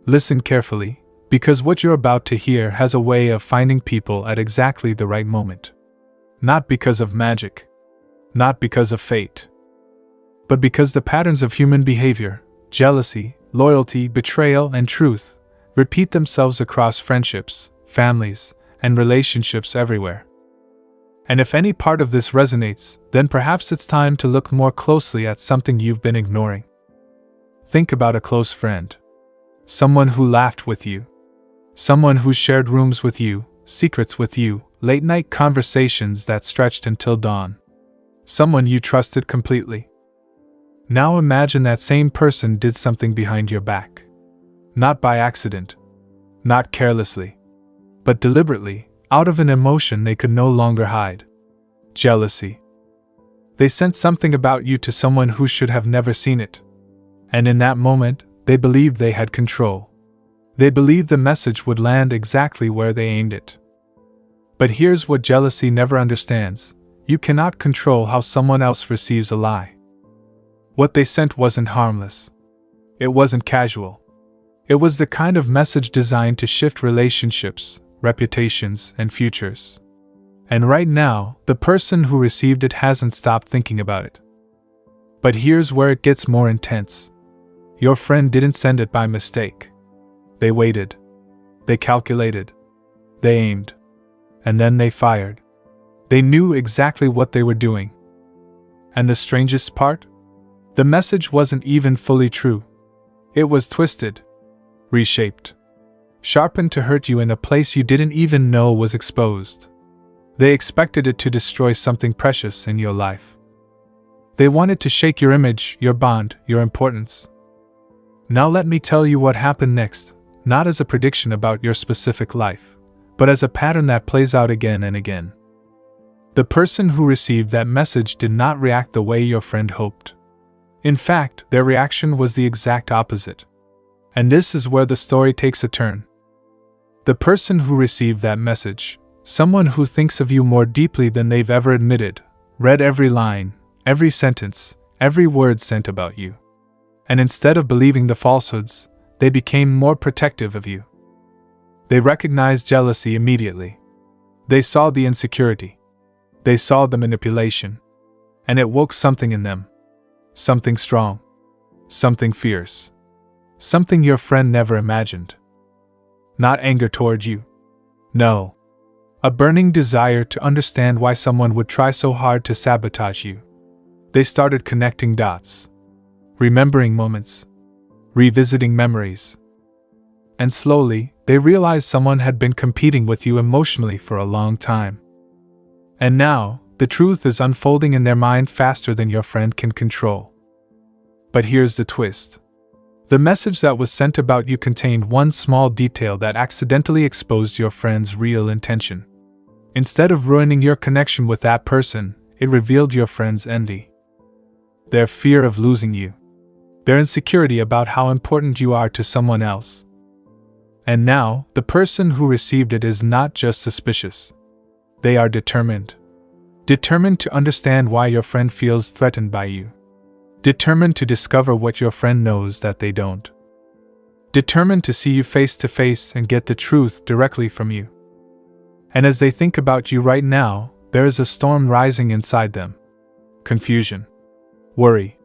Listen carefully, because what you're about to hear has a way of finding people at exactly the right moment. Not because of magic, not because of fate, but because the patterns of human behavior, jealousy, loyalty, betrayal, and truth, repeat themselves across friendships, families, and relationships everywhere. And if any part of this resonates, then perhaps it's time to look more closely at something you've been ignoring. Think about a close friend. Someone who laughed with you. Someone who shared rooms with you, secrets with you, late-night conversations that stretched until dawn. Someone you trusted completely. Now imagine that same person did something behind your back. Not by accident. Not carelessly. But deliberately, out of an emotion they could no longer hide. Jealousy. They sent something about you to someone who should have never seen it. And in that moment, they believed they had control. They believed the message would land exactly where they aimed it. But here's what jealousy never understands. You cannot control how someone else receives a lie. What they sent wasn't harmless. It wasn't casual. It was the kind of message designed to shift relationships, reputations, and futures. And right now, the person who received it hasn't stopped thinking about it. But here's where it gets more intense. Your friend didn't send it by mistake. They waited. They calculated. They aimed. And then they fired. They knew exactly what they were doing. And the strangest part? The message wasn't even fully true. It was twisted, reshaped, sharpened to hurt you in a place you didn't even know was exposed. They expected it to destroy something precious in your life. They wanted to shake your image, your bond, your importance. Now let me tell you what happened next, not as a prediction about your specific life, but as a pattern that plays out again and again. The person who received that message did not react the way your friend hoped. In fact, their reaction was the exact opposite. And this is where the story takes a turn. The person who received that message, someone who thinks of you more deeply than they've ever admitted, read every line, every sentence, every word sent about you. And instead of believing the falsehoods, they became more protective of you. They recognized jealousy immediately. They saw the insecurity. They saw the manipulation. And it woke something in them. Something strong. Something fierce. Something your friend never imagined. Not anger toward you. No. A burning desire to understand why someone would try so hard to sabotage you. They started connecting dots. Remembering moments. Revisiting memories. And slowly, they realized someone had been competing with you emotionally for a long time. And now, the truth is unfolding in their mind faster than your friend can control. But here's the twist. The message that was sent about you contained one small detail that accidentally exposed your friend's real intention. Instead of ruining your connection with that person, it revealed your friend's envy. Their fear of losing you. Their insecurity about how important you are to someone else. And now, the person who received it is not just suspicious. They are determined. Determined to understand why your friend feels threatened by you. Determined to discover what your friend knows that they don't. Determined to see you face to face and get the truth directly from you. And as they think about you right now, there is a storm rising inside them. Confusion. Worry.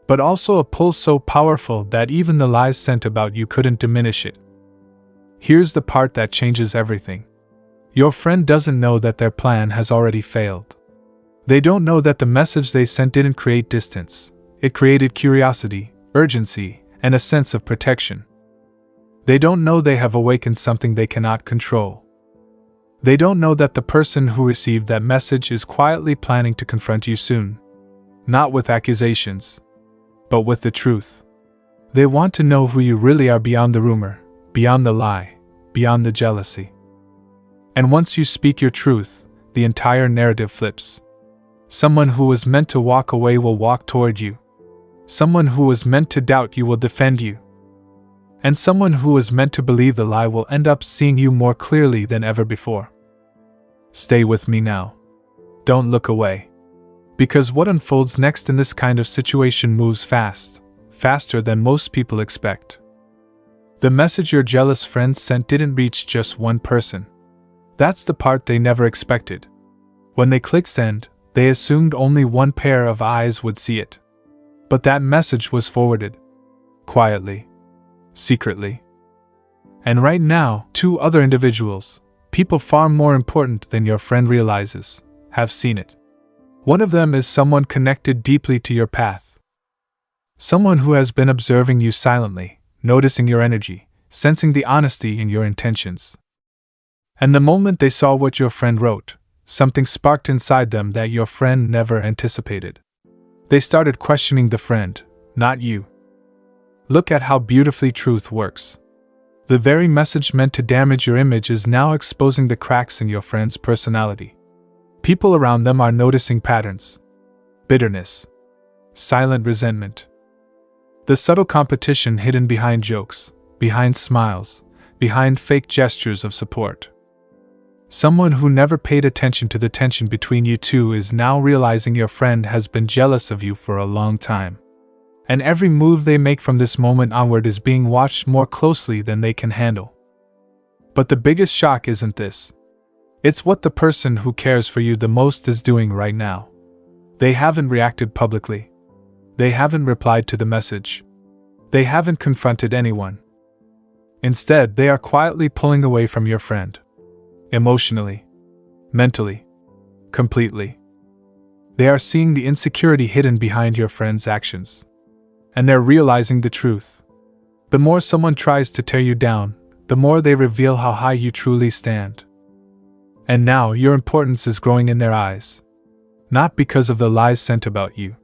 But also a pull so powerful that even the lies sent about you couldn't diminish it. Here's the part that changes everything. Your friend doesn't know that their plan has already failed. They don't know that the message they sent didn't create distance. It created curiosity, urgency, and a sense of protection. They don't know they have awakened something they cannot control. They don't know that the person who received that message is quietly planning to confront you soon. Not with accusations, but with the truth. They want to know who you really are beyond the rumor, beyond the lie, beyond the jealousy. And once you speak your truth, the entire narrative flips. Someone who was meant to walk away will walk toward you. Someone who was meant to doubt you will defend you. And someone who was meant to believe the lie will end up seeing you more clearly than ever before. Stay with me now. Don't look away. Because what unfolds next in this kind of situation moves fast, faster than most people expect. The message your jealous friend sent didn't reach just one person. That's the part they never expected. When they clicked send, they assumed only one pair of eyes would see it. But that message was forwarded. Quietly. Secretly. And right now, two other individuals, people far more important than your friend realizes, have seen it. One of them is someone connected deeply to your path. Someone who has been observing you silently, noticing your energy, sensing the honesty in your intentions. And the moment they saw what your friend wrote, something sparked inside them that your friend never anticipated. They started questioning the friend, not you. Look at how beautifully truth works. The very message meant to damage your image is now exposing the cracks in your friend's personality. People around them are noticing patterns. Bitterness. Silent resentment. The subtle competition hidden behind jokes, behind smiles, behind fake gestures of support. Someone who never paid attention to the tension between you two is now realizing your friend has been jealous of you for a long time. And every move they make from this moment onward is being watched more closely than they can handle. But the biggest shock isn't this. It's what the person who cares for you the most is doing right now. They haven't reacted publicly. They haven't replied to the message. They haven't confronted anyone. Instead, they are quietly pulling away from your friend. Emotionally. Mentally. Completely. They are seeing the insecurity hidden behind your friend's actions. And they're realizing the truth. The more someone tries to tear you down, the more they reveal how high you truly stand. And now your importance is growing in their eyes. Not because of the lies sent about you,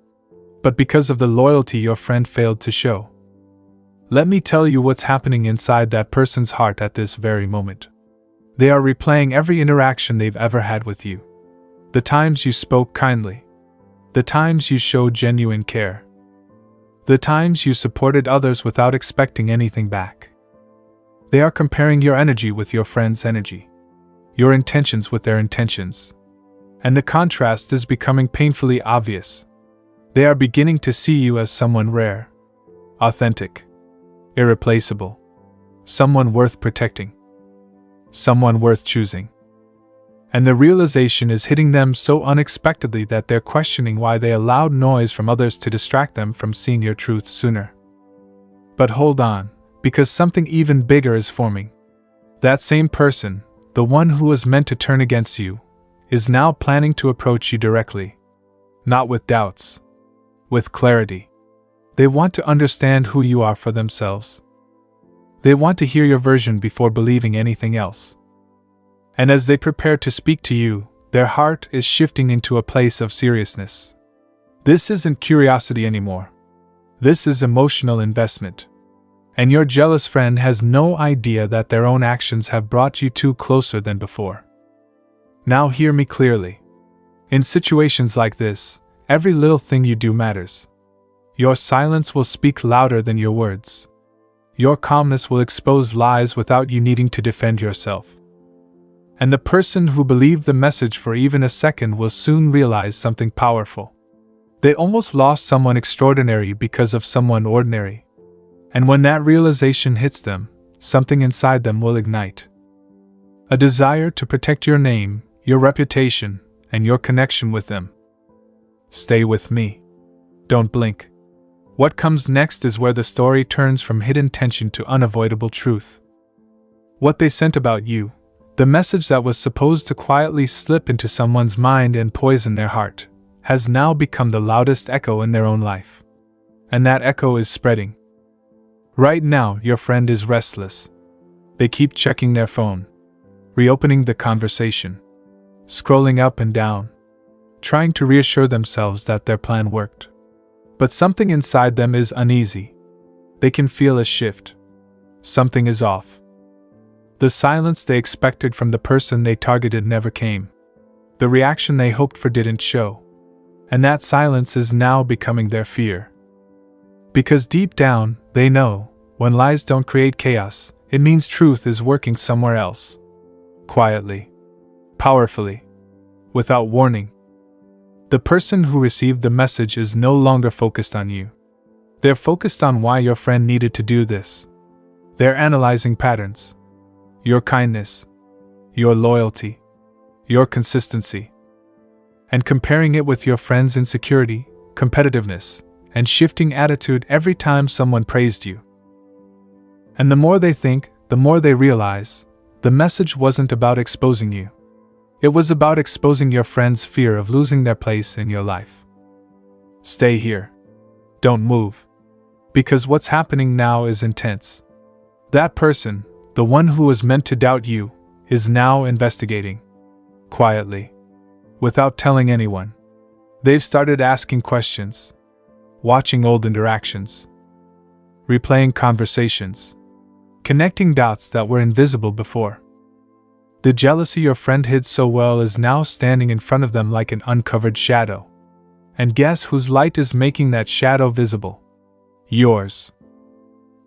but because of the loyalty your friend failed to show. Let me tell you what's happening inside that person's heart at this very moment. They are replaying every interaction they've ever had with you. The times you spoke kindly. The times you showed genuine care. The times you supported others without expecting anything back. They are comparing your energy with your friend's energy. Your intentions with their intentions. And the contrast is becoming painfully obvious. They are beginning to see you as someone rare. Authentic. Irreplaceable. Someone worth protecting. Someone worth choosing. And the realization is hitting them so unexpectedly that they're questioning why they allowed noise from others to distract them from seeing your truth sooner. But hold on, because something even bigger is forming. That same person, the one who was meant to turn against you, is now planning to approach you directly. Not with doubts. With clarity. They want to understand who you are for themselves. They want to hear your version before believing anything else. And as they prepare to speak to you, their heart is shifting into a place of seriousness. This isn't curiosity anymore. This is emotional investment. And your jealous friend has no idea that their own actions have brought you two closer than before. Now hear me clearly. In situations like this, every little thing you do matters. Your silence will speak louder than your words. Your calmness will expose lies without you needing to defend yourself. And the person who believed the message for even a second will soon realize something powerful. They almost lost someone extraordinary because of someone ordinary. And when that realization hits them, something inside them will ignite. A desire to protect your name, your reputation, and your connection with them. Stay with me. Don't blink. What comes next is where the story turns from hidden tension to unavoidable truth. What they sent about you, the message that was supposed to quietly slip into someone's mind and poison their heart, has now become the loudest echo in their own life. And that echo is spreading. Right now, your friend is restless. They keep checking their phone, reopening the conversation, scrolling up and down, trying to reassure themselves that their plan worked. But something inside them is uneasy. They can feel a shift. Something is off. The silence they expected from the person they targeted never came. The reaction they hoped for didn't show. And that silence is now becoming their fear. Because deep down, they know, when lies don't create chaos, it means truth is working somewhere else. Quietly. Powerfully. Without warning. The person who received the message is no longer focused on you. They're focused on why your friend needed to do this. They're analyzing patterns. Your kindness, your loyalty, your consistency, and comparing it with your friend's insecurity, competitiveness, and shifting attitude every time someone praised you. And the more they think, the more they realize, the message wasn't about exposing you. It was about exposing your friend's fear of losing their place in your life. Stay here. Don't move. Because what's happening now is intense. That person, the one who was meant to doubt you, is now investigating. Quietly. Without telling anyone. They've started asking questions. Watching old interactions. Replaying conversations. Connecting dots that were invisible before. The jealousy your friend hid so well is now standing in front of them like an uncovered shadow. And guess whose light is making that shadow visible? Yours.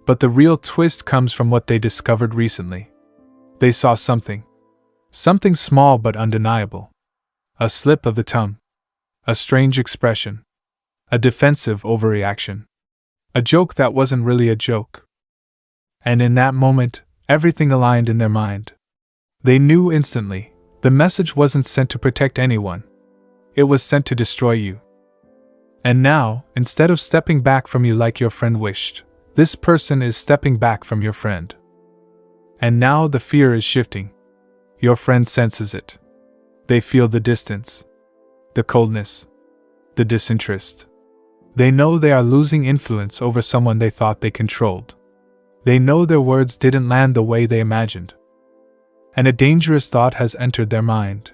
But the real twist comes from what they discovered recently. They saw something. Something small but undeniable. A slip of the tongue. A strange expression. A defensive overreaction. A joke that wasn't really a joke. And in that moment, everything aligned in their mind. They knew instantly, the message wasn't sent to protect anyone. It was sent to destroy you. And now, instead of stepping back from you like your friend wished, this person is stepping back from your friend. And now the fear is shifting. Your friend senses it. They feel the distance, the coldness, the disinterest. They know they are losing influence over someone they thought they controlled. They know their words didn't land the way they imagined. And a dangerous thought has entered their mind.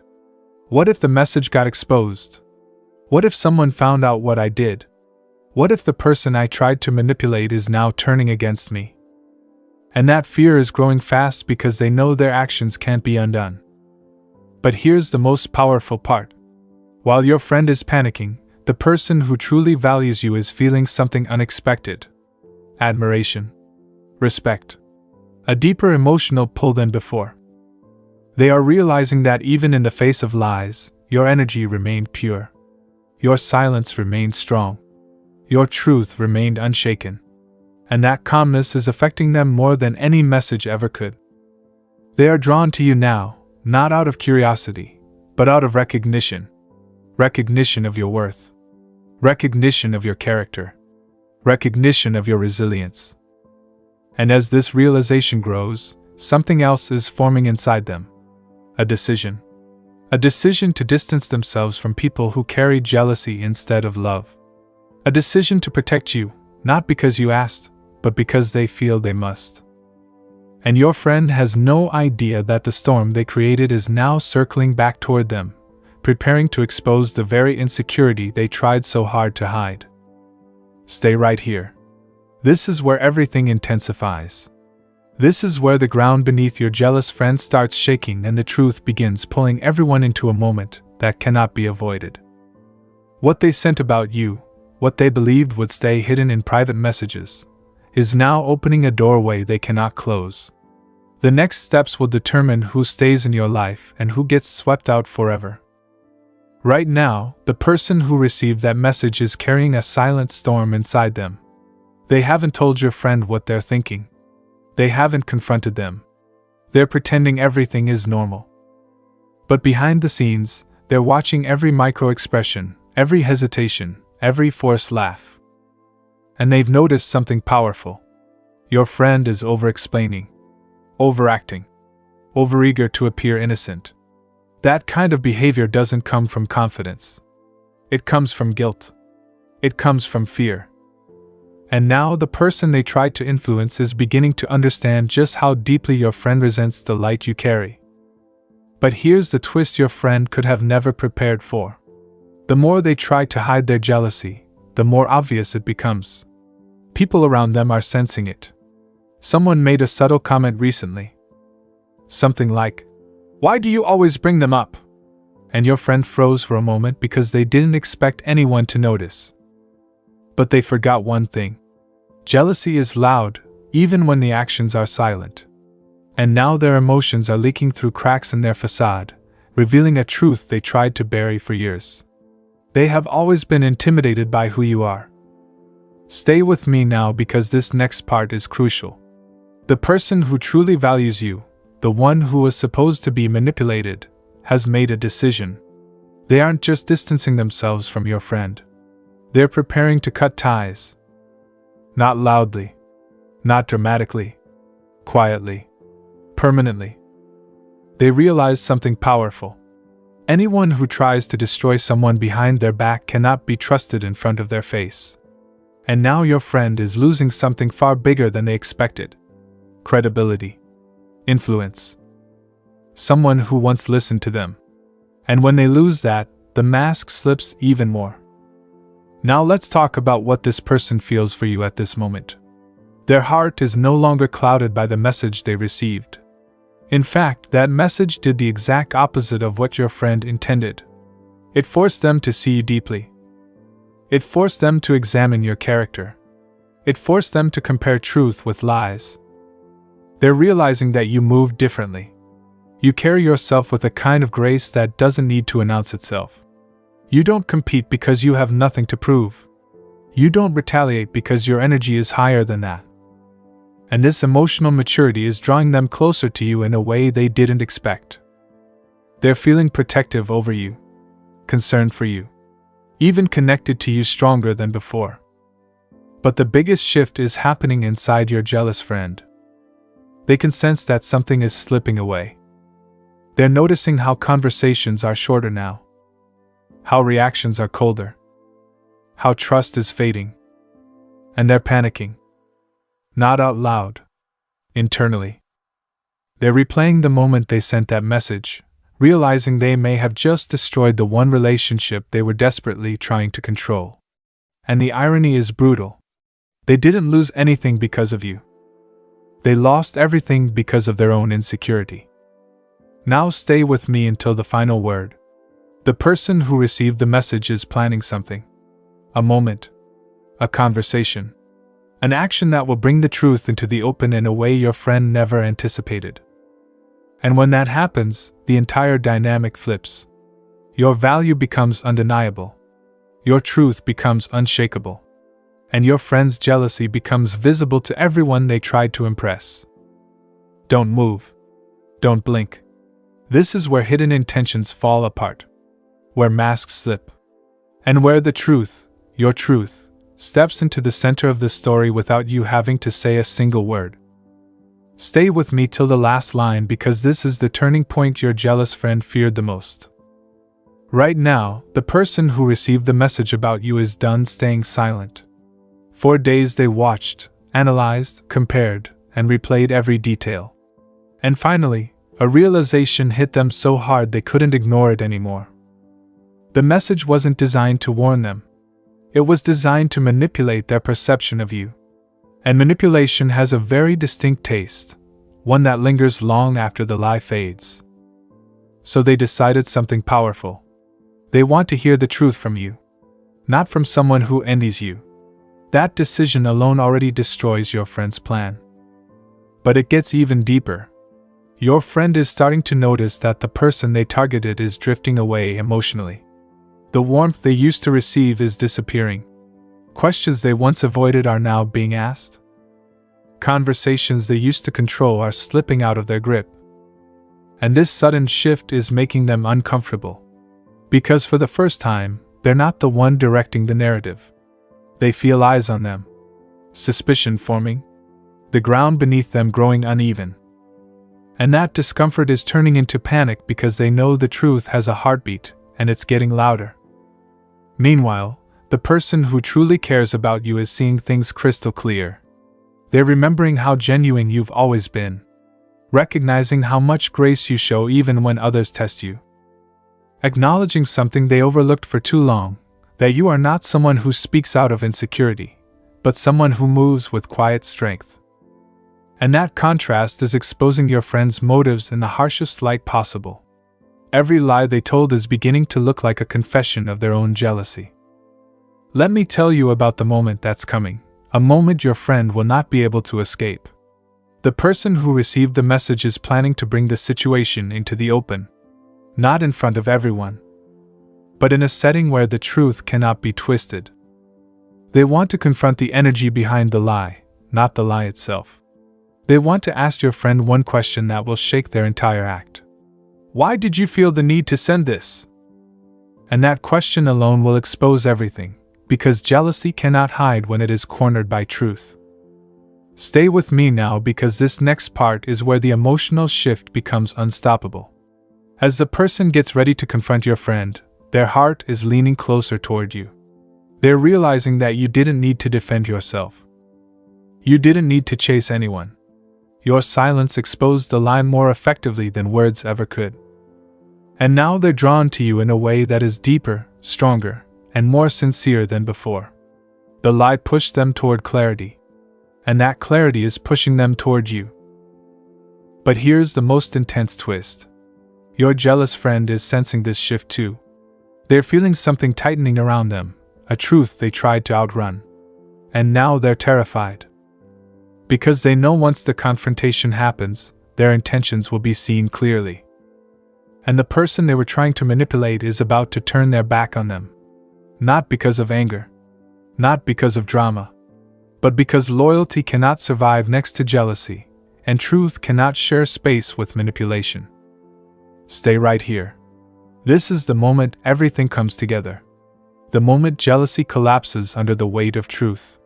What if the message got exposed? What if someone found out what I did? What if the person I tried to manipulate is now turning against me? And that fear is growing fast because they know their actions can't be undone. But here's the most powerful part. While your friend is panicking, the person who truly values you is feeling something unexpected. Admiration. Respect. A deeper emotional pull than before. They are realizing that even in the face of lies, your energy remained pure. Your silence remained strong. Your truth remained unshaken. And that calmness is affecting them more than any message ever could. They are drawn to you now, not out of curiosity, but out of recognition. Recognition of your worth. Recognition of your character. Recognition of your resilience. And as this realization grows, something else is forming inside them. A decision. A decision to distance themselves from people who carry jealousy instead of love. A decision to protect you, not because you asked, but because they feel they must. And your friend has no idea that the storm they created is now circling back toward them, preparing to expose the very insecurity they tried so hard to hide. Stay right here. This is where everything intensifies. This is where the ground beneath your jealous friend starts shaking and the truth begins pulling everyone into a moment that cannot be avoided. What they sent about you, what they believed would stay hidden in private messages, is now opening a doorway they cannot close. The next steps will determine who stays in your life and who gets swept out forever. Right now, the person who received that message is carrying a silent storm inside them. They haven't told your friend what they're thinking. They haven't confronted them. They're pretending everything is normal. But behind the scenes, they're watching every micro-expression, every hesitation, every forced laugh. And they've noticed something powerful. Your friend is over-explaining, overacting, overeager to appear innocent. That kind of behavior doesn't come from confidence. It comes from guilt. It comes from fear. And now the person they tried to influence is beginning to understand just how deeply your friend resents the light you carry. But here's the twist your friend could have never prepared for. The more they try to hide their jealousy, the more obvious it becomes. People around them are sensing it. Someone made a subtle comment recently. Something like, "Why do you always bring them up?" And your friend froze for a moment because they didn't expect anyone to notice. But they forgot one thing. Jealousy is loud, even when the actions are silent. And now their emotions are leaking through cracks in their facade, revealing a truth they tried to bury for years. They have always been intimidated by who you are. Stay with me now because this next part is crucial. The person who truly values you, the one who was supposed to be manipulated, has made a decision. They aren't just distancing themselves from your friend. They're preparing to cut ties. Not loudly, not dramatically, quietly, permanently. They realize something powerful. Anyone who tries to destroy someone behind their back cannot be trusted in front of their face. And now your friend is losing something far bigger than they expected. Credibility. Influence. Someone who once listened to them. And when they lose that, the mask slips even more. Now let's talk about what this person feels for you at this moment. Their heart is no longer clouded by the message they received. In fact, that message did the exact opposite of what your friend intended. It forced them to see you deeply. It forced them to examine your character. It forced them to compare truth with lies. They're realizing that you move differently. You carry yourself with a kind of grace that doesn't need to announce itself. You don't compete because you have nothing to prove. You don't retaliate because your energy is higher than that. And this emotional maturity is drawing them closer to you in a way they didn't expect. They're feeling protective over you, concerned for you, even connected to you stronger than before. But the biggest shift is happening inside your jealous friend. They can sense that something is slipping away. They're noticing how conversations are shorter now, how reactions are colder, how trust is fading. And they're panicking. Not out loud. Internally. They're replaying the moment they sent that message, realizing they may have just destroyed the one relationship they were desperately trying to control. And the irony is brutal. They didn't lose anything because of you. They lost everything because of their own insecurity. Now stay with me until the final word. The person who received the message is planning something. A moment. A conversation. An action that will bring the truth into the open in a way your friend never anticipated. And when that happens, the entire dynamic flips. Your value becomes undeniable. Your truth becomes unshakable. And your friend's jealousy becomes visible to everyone they tried to impress. Don't move. Don't blink. This is where hidden intentions fall apart. Where masks slip. And where the truth, your truth, steps into the center of the story without you having to say a single word. Stay with me till the last line because this is the turning point your jealous friend feared the most. Right now, the person who received the message about you is done staying silent. For days they watched, analyzed, compared, and replayed every detail. And finally, a realization hit them so hard they couldn't ignore it anymore. The message wasn't designed to warn them. It was designed to manipulate their perception of you. And manipulation has a very distinct taste, one that lingers long after the lie fades. So they decided something powerful. They want to hear the truth from you, not from someone who envies you. That decision alone already destroys your friend's plan. But it gets even deeper. Your friend is starting to notice that the person they targeted is drifting away emotionally. The warmth they used to receive is disappearing. Questions they once avoided are now being asked. Conversations they used to control are slipping out of their grip. And this sudden shift is making them uncomfortable. Because for the first time, they're not the one directing the narrative. They feel eyes on them. Suspicion forming. The ground beneath them growing uneven. And that discomfort is turning into panic because they know the truth has a heartbeat, and it's getting louder. Meanwhile, the person who truly cares about you is seeing things crystal clear. They're remembering how genuine you've always been, recognizing how much grace you show even when others test you, acknowledging something they overlooked for too long, that you are not someone who speaks out of insecurity, but someone who moves with quiet strength. And that contrast is exposing your friend's motives in the harshest light possible. Every lie they told is beginning to look like a confession of their own jealousy. Let me tell you about the moment that's coming, a moment your friend will not be able to escape. The person who received the message is planning to bring the situation into the open, not in front of everyone, but in a setting where the truth cannot be twisted. They want to confront the energy behind the lie, not the lie itself. They want to ask your friend one question that will shake their entire act. Why did you feel the need to send this? And that question alone will expose everything, because jealousy cannot hide when it is cornered by truth. Stay with me now, because this next part is where the emotional shift becomes unstoppable. As the person gets ready to confront your friend, their heart is leaning closer toward you. They're realizing that you didn't need to defend yourself. You didn't need to chase anyone. Your silence exposed the lie more effectively than words ever could. And now they're drawn to you in a way that is deeper, stronger, and more sincere than before. The lie pushed them toward clarity, and that clarity is pushing them toward you. But here's the most intense twist. Your jealous friend is sensing this shift too. They're feeling something tightening around them, a truth they tried to outrun. And now they're terrified. Because they know once the confrontation happens, their intentions will be seen clearly. And the person they were trying to manipulate is about to turn their back on them. Not because of anger, not because of drama, but because loyalty cannot survive next to jealousy, and truth cannot share space with manipulation. Stay right here. This is the moment everything comes together. The moment jealousy collapses under the weight of truth.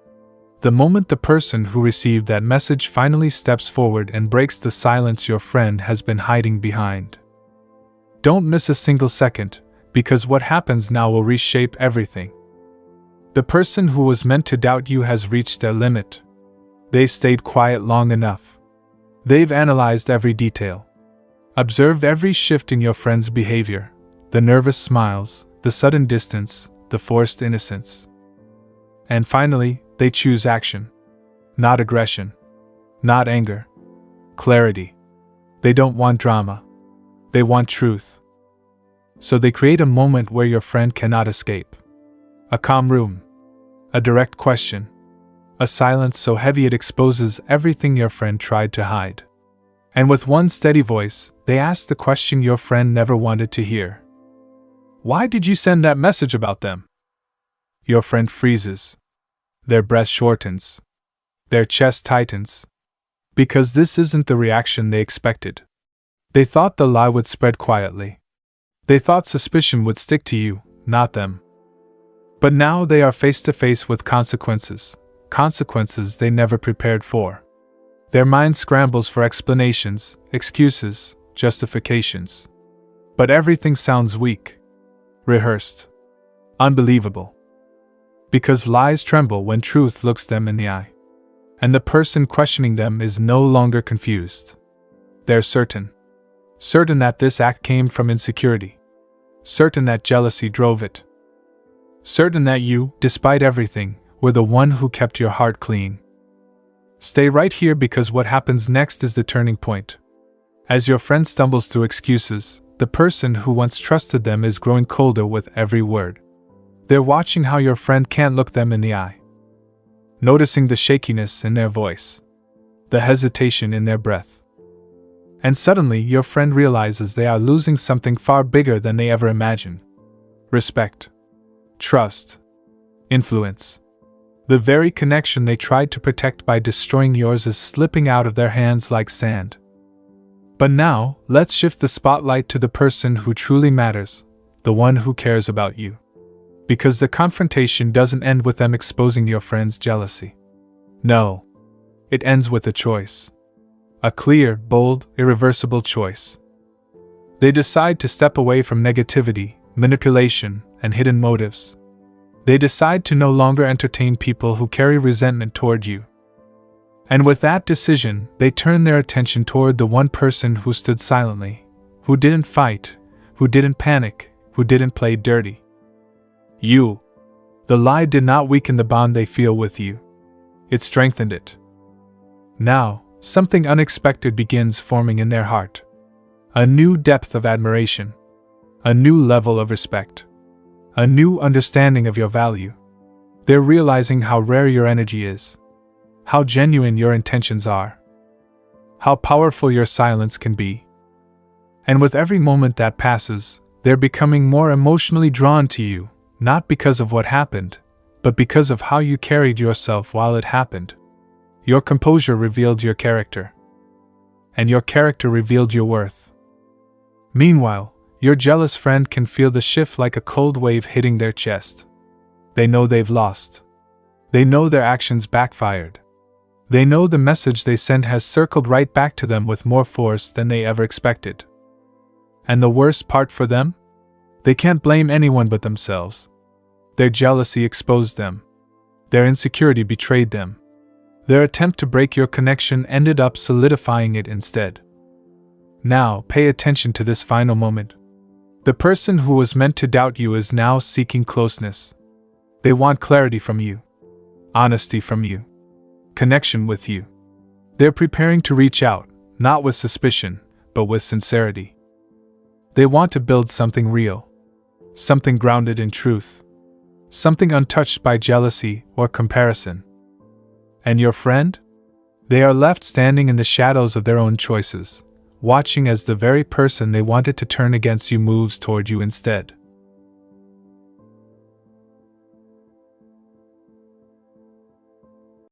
The moment the person who received that message finally steps forward and breaks the silence your friend has been hiding behind. Don't miss a single second, because what happens now will reshape everything. The person who was meant to doubt you has reached their limit. They've stayed quiet long enough. They've analyzed every detail. Observed every shift in your friend's behavior, the nervous smiles, the sudden distance, the forced innocence. And finally, they choose action. Not aggression. Not anger. Clarity. They don't want drama. They want truth. So they create a moment where your friend cannot escape. A calm room. A direct question. A silence so heavy it exposes everything your friend tried to hide. And with one steady voice, they ask the question your friend never wanted to hear. Why did you send that message about them? Your friend freezes. Their breath shortens. Their chest tightens. Because this isn't the reaction they expected. They thought the lie would spread quietly. They thought suspicion would stick to you, not them. But now they are face to face with consequences. Consequences they never prepared for. Their mind scrambles for explanations, excuses, justifications. But everything sounds weak. Rehearsed. Unbelievable. Because lies tremble when truth looks them in the eye. And the person questioning them is no longer confused. They're certain. Certain that this act came from insecurity. Certain that jealousy drove it. Certain that you, despite everything, were the one who kept your heart clean. Stay right here, because what happens next is the turning point. As your friend stumbles through excuses, the person who once trusted them is growing colder with every word. They're watching how your friend can't look them in the eye. Noticing the shakiness in their voice. The hesitation in their breath. And suddenly your friend realizes they are losing something far bigger than they ever imagined. Respect. Trust. Influence. The very connection they tried to protect by destroying yours is slipping out of their hands like sand. But now, let's shift the spotlight to the person who truly matters, the one who cares about you. Because the confrontation doesn't end with them exposing your friend's jealousy. No. It ends with a choice. A clear, bold, irreversible choice. They decide to step away from negativity, manipulation, and hidden motives. They decide to no longer entertain people who carry resentment toward you. And with that decision, they turn their attention toward the one person who stood silently, who didn't fight, who didn't panic, who didn't play dirty. You. The lie did not weaken the bond they feel with you. It strengthened it. Now, something unexpected begins forming in their heart. A new depth of admiration. A new level of respect. A new understanding of your value. They're realizing how rare your energy is. How genuine your intentions are. How powerful your silence can be. And with every moment that passes, they're becoming more emotionally drawn to you, not because of what happened, but because of how you carried yourself while it happened. Your composure revealed your character. And your character revealed your worth. Meanwhile, your jealous friend can feel the shift like a cold wave hitting their chest. They know they've lost. They know their actions backfired. They know the message they sent has circled right back to them with more force than they ever expected. And the worst part for them? They can't blame anyone but themselves. Their jealousy exposed them. Their insecurity betrayed them. Their attempt to break your connection ended up solidifying it instead. Now, pay attention to this final moment. The person who was meant to doubt you is now seeking closeness. They want clarity from you, honesty from you, connection with you. They're preparing to reach out, not with suspicion, but with sincerity. They want to build something real, something grounded in truth, something untouched by jealousy or comparison. And your friend? They are left standing in the shadows of their own choices, watching as the very person they wanted to turn against you moves toward you instead.